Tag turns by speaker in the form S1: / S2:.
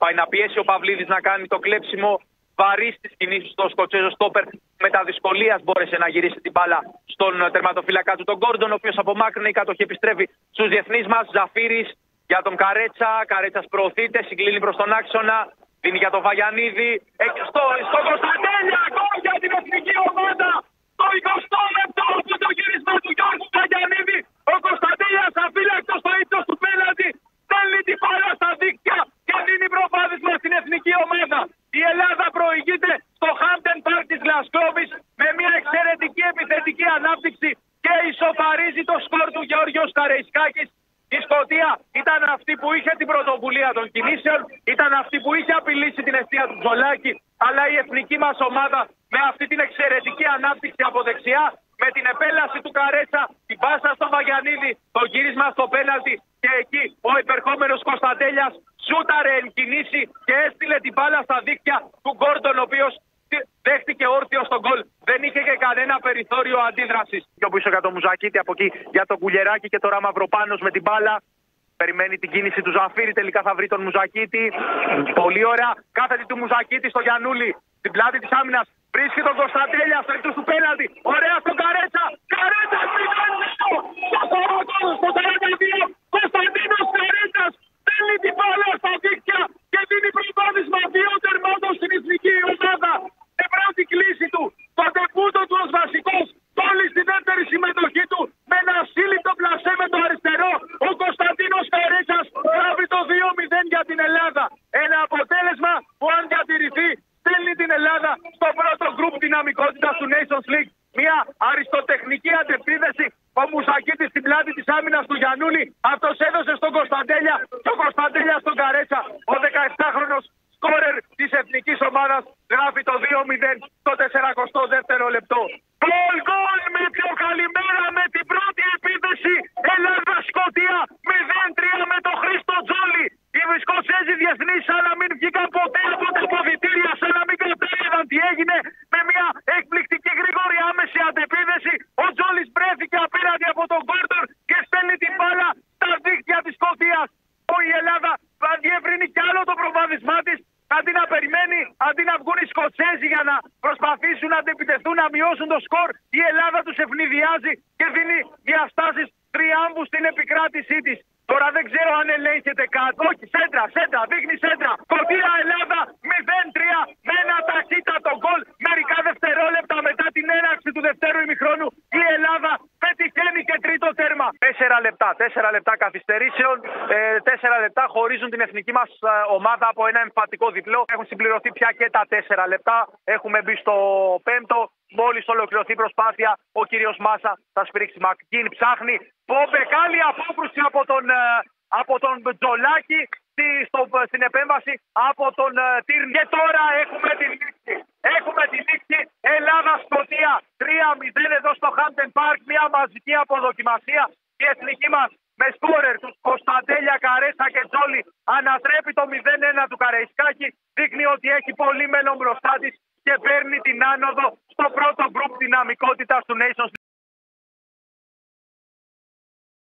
S1: πάει να πιέσει ο Παυλίδης να κάνει το κλέψιμο βαρύ τη κινήση στο Σκοτσέζο στόπερ. Με τα δυσκολία μπόρεσε να γυρίσει την μπάλα στον τερματοφύλακα του, τον Γκόρντον, ο οποίος απομάκρυνε. Η κατοχή επιστρέφει στους διεθνείς μας. Ζαφύρης για τον Καρέτσα. Καρέτσας προωθείται, συγκλίνει προς τον άξονα. Δίνει για τον Βαγιανίδη. Στο Κωνσταντέλια, γκολ για την εθνική ομάδα. Το 20 λεπτό από το γύρισμα του Γιώργου Βαγιανίδη. Ο Κωνσταντέλιας αφύλακτος στο ύψος του πέναλτι. Στέλνει την μπάλα στα δίκτυα και δίνει προβάδισμα στην εθνική ομάδα. Η Ελλάδα προηγείται στο Hampden Park της Γλασκόβης με μια εξαιρετική επιθετική ανάπτυξη και ισοφαρίζει το σκορ του Γεώργιος Καραϊσκάκης. Η Σκωτία ήταν αυτή που είχε την πρωτοβουλία των κινήσεων, ήταν αυτή που είχε απειλήσει την ευθεία του Τζολάκη, αλλά η εθνική μας ομάδα με αυτή την εξαιρετική ανάπτυξη από δεξιά, με την επέλαση του Καρέτσα, την πάσα στον Βαγιανίδη, το γύρισμα στο πέναλτι και εκεί ο υπερχόμενος Κωνσταντέλιας σούταρε εν κινήσει και έστειλε την μπάλα στα δίκτυα του Γκόρντον, ο οποίος δέχτηκε όρθιο στον γκολ. Δεν είχε και κανένα περιθώριο αντίδρασης. Πιο πίσω για τον Μουζακίτη, από εκεί για τον Κουλιεράκη και τώρα Μαυροπάνος με την μπάλα. Περιμένει την κίνηση του Ζαφύρη, τελικά θα βρει τον Μουζακίτη. Πολύ ωραία. Κάθετη του Μουζακίτη στο Γιαννούλη, στην πλάτη της άμυνας. Βρίσκει τον Κωνσταντέλια στο ύψος του πέναλτι. Ωραία στον Καρέτσα. Καρέτσα στο 42. Κωνσταντίνος Καρέτσας στέλνει την μπάλα στα δίκτυα και δίνει προβάδισμα 2 τερμάτων στην εθνική ομάδα. Την πρώτη κλίση του, το τεπούτο του ως βασικός, όλη στη δεύτερη συμμετοχή του με ένα σύλληπτο πλασέ με το αριστερό. Ο Κωνσταντίνος Καρέτσας γράφει το 2-0 για την Ελλάδα. Ένα αποτέλεσμα που αν διατηρηθεί στέλνει την Ελλάδα στο πρώτο γκρουπ δυναμικότητας του Nations League. Μια αριστοτεχνική αντεπίδεση. Ο Μουσακίτης στην πλάτη της άμυνας του Γιαννούλη. Αυτός έδωσε στον Κωνσταντέλια και ο Κωνσταντέλια στον Καρέτσα. Ο 17χρονος σκόρερ της εθνικής ομάδας γράφει το 2-0 στο 42ο λεπτό. Γκολ με πιο καλημέρα με την πρώτη επίθεση. Ελλάδα-Σκωτία 0-3 με τον Χρήστο Τζόλι. Οι Σκοτσέζοι διεθνείς σαν να μην βγήκαν ποτέ από τα αποδυτήρια, σαν να μην κατάλαβαν τι έγινε, με μια εκπληκτική γρήγορη άμεση αντεπίδεση. Ο Τζόλις βρέθηκε απέναντι από τον Γκόρντον και στέλνει την μπάλα στα δίκτυα της Σκωτίας. Η Ελλάδα θα διευρύνει κι άλλο το προβάδισμά της. Αντί να περιμένει, αντί να βγουν οι Σκοτσέζοι για να προσπαθήσουν να αντεπιτεθούν, να μειώσουν το σκορ, η Ελλάδα τους ευνηδιάζει και δίνει διαστάσεις τριάμβου στην επικράτησή της. Τώρα δεν ξέρω αν ελέγχεται κάτι. Όχι, σέντρα, δείχνει σέντρα. Σκωτία Ελλάδα 0-3 με ένα ταχύτατο γκολ. Μερικά δευτερόλεπτα μετά την έναρξη του δευτέρου ημιχρόνου η Ελλάδα πετυχαίνει και τρίτο τέρμα. 4 λεπτά καθυστερήσεων. 4 λεπτά χωρίζουν την εθνική μας ομάδα από ένα εμφατικό διπλό. Έχουν συμπληρωθεί πια και τα 4 λεπτά. Έχουμε μπει στο 5ο. Μόλις ολοκληρωθεί η προσπάθεια, ο κύριος Μάσα θα σπρίξει Μακκίν, ψάχνει. Μεγάλη απόκρουση από τον Τζολάκη στην επέμβαση από τον Τύρν. Και τώρα έχουμε τη λήξη. Έχουμε τη λήξη. Ελλάδα-Σκωτία 3-0 εδώ στο Hampden Park. Μια μαζική αποδοκιμασία. Η εθνική μας με σκόρερ τους Κωνσταντέλια, Καρέτσα και Τζόλι ανατρέπει το 0-1 του Καραϊσκάκη. Δείχνει ότι έχει πολύ μέλλον μπροστά της και παίρνει την άνοδο στο πρώτο γκρουπ δυναμικότητας του Nations League.